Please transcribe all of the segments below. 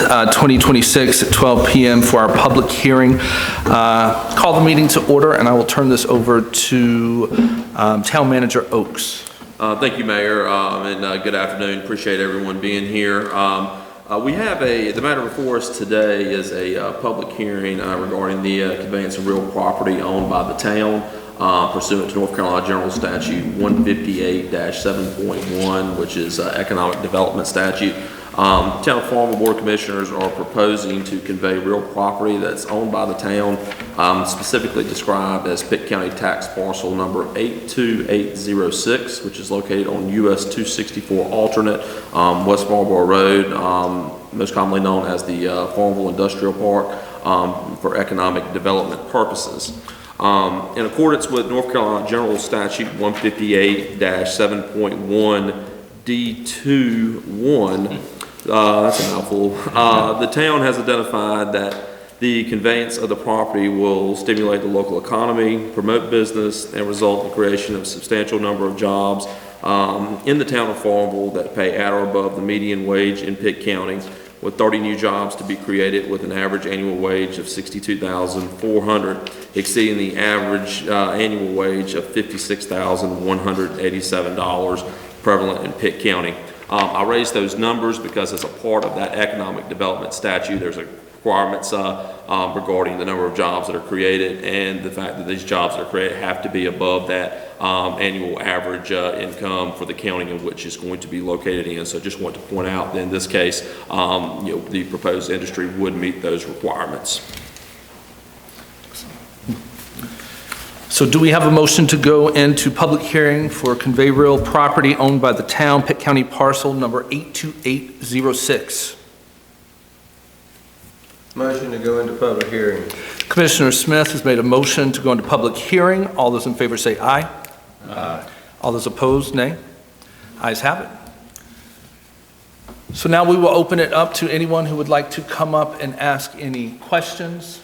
2026 at 12 p.m. for our public hearing. Call the meeting to order, and I will turn this over to Town Manager Oakes. Thank you, Mayor, and good afternoon. Appreciate everyone being here. We have the matter before us today is a public hearing regarding the conveyance of real property owned by the town pursuant to North Carolina General Statute 158-7.1, which is economic development statute. Town of Farmville Board of Commissioners are proposing to convey real property that's owned by the town, specifically described as Pitt County Tax Parcel number 82806, which is located on US 264 alternate West Marlboro Road, most commonly known as the Farmville Industrial Park, for economic development purposes. In accordance with North Carolina General Statute 158-7.1 D2.1, that's a mouthful. The town has identified that the conveyance of the property will stimulate the local economy, promote business, and result in the creation of a substantial number of jobs in the town of Farmville that pay at or above the median wage in Pitt County, with 30 new jobs to be created with an average annual wage of $62,400, exceeding the average annual wage of $56,187 prevalent in Pitt County. I raised those numbers because as a part of that economic development statute, there's requirements regarding the number of jobs that are created and the fact that these jobs that are created have to be above that annual average income for the county in which it's going to be located in. So just want to point out that in this case, the proposed industry would meet those requirements. So do we have a motion to go into public hearing for convey real property owned by the town, Pitt County parcel number 82806? Motion to go into public hearing. Commissioner Smith has made a motion to go into public hearing. All those in favor say aye. Aye. All those opposed, nay. Ayes have it. So now we will open it up to anyone who would like to come up and ask any questions.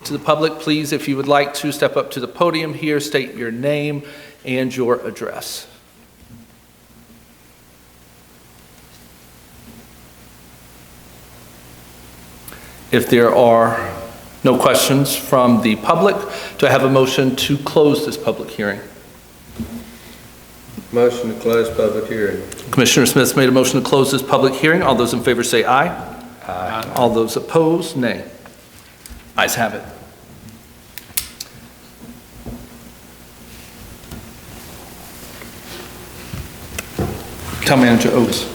To the public, please, if you would like to step up to the podium here, state your name and your address. If there are no questions from the public, do I have a motion to close this public hearing? Motion to close public hearing. Commissioner Smith made a motion to close this public hearing. All those in favor say aye. Aye. All those opposed, nay. Ayes have it. Town Manager Oakes.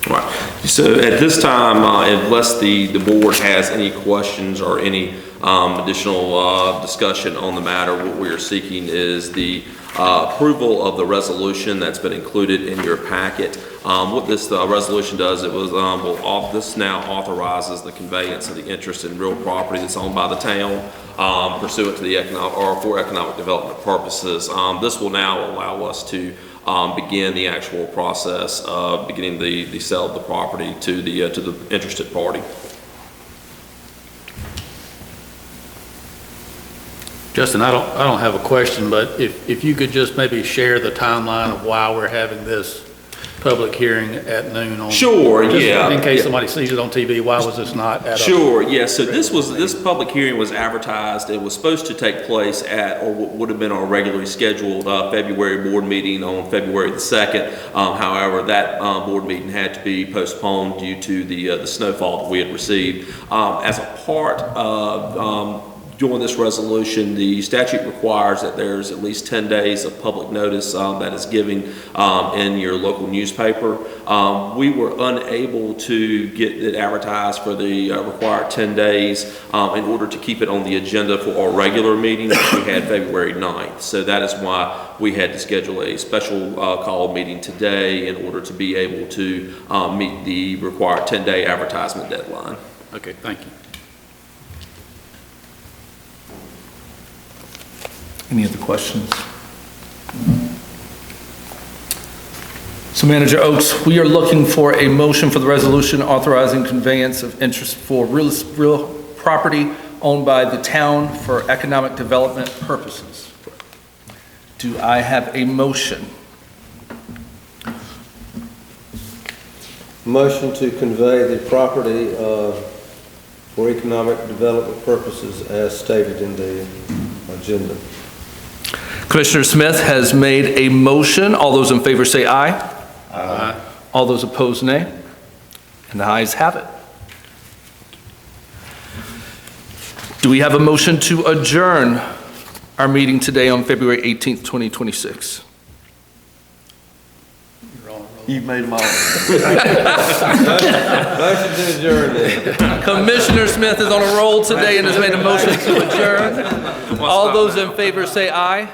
Right. So at this time, unless the board has any questions or any additional discussion on the matter, what we are seeking is the approval of the resolution that's been included in your packet. What this resolution does, this now authorizes the conveyance of the interest in real property that's owned by the town pursuant to the for economic development purposes. This will now allow us to begin the actual process of beginning the sale of the property to the interested party. Justin, I don't have a question, but if you could just maybe share the timeline of why we're having this public hearing at noon on. Sure, yeah. In case somebody sees it on TV, why was this not at Sure, yeah. So this public hearing was advertised. It was supposed to take place at, or what would have been our regularly scheduled February board meeting on February the 2nd. However, that board meeting had to be postponed due to the snowfall that we had received. As a part of doing this resolution, the statute requires that there's at least 10 days of public notice that is given in your local newspaper. We were unable to get it advertised for the required 10 days in order to keep it on the agenda for our regular meeting, which we had February 9th. So that is why we had to schedule a special call meeting today in order to be able to meet the required 10-day advertisement deadline. Okay, thank you. Any other questions? So Manager Oakes, we are looking for a motion for the resolution authorizing conveyance of interest for real property owned by the town for economic development purposes. Do I have a motion? Motion to convey the property for economic development purposes as stated in the agenda. Commissioner Smith has made a motion. All those in favor say aye. Aye. All those opposed, nay. And the ayes have it. Do we have a motion to adjourn our meeting today on February 18th, 2026? You've made them all. Motion to adjourn then. Commissioner Smith is on a roll today and has made a motion to adjourn. All those in favor say aye.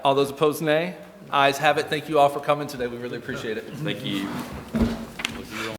All those opposed, nay. Ayes have it. Thank you all for coming today. We really appreciate it. Thank you.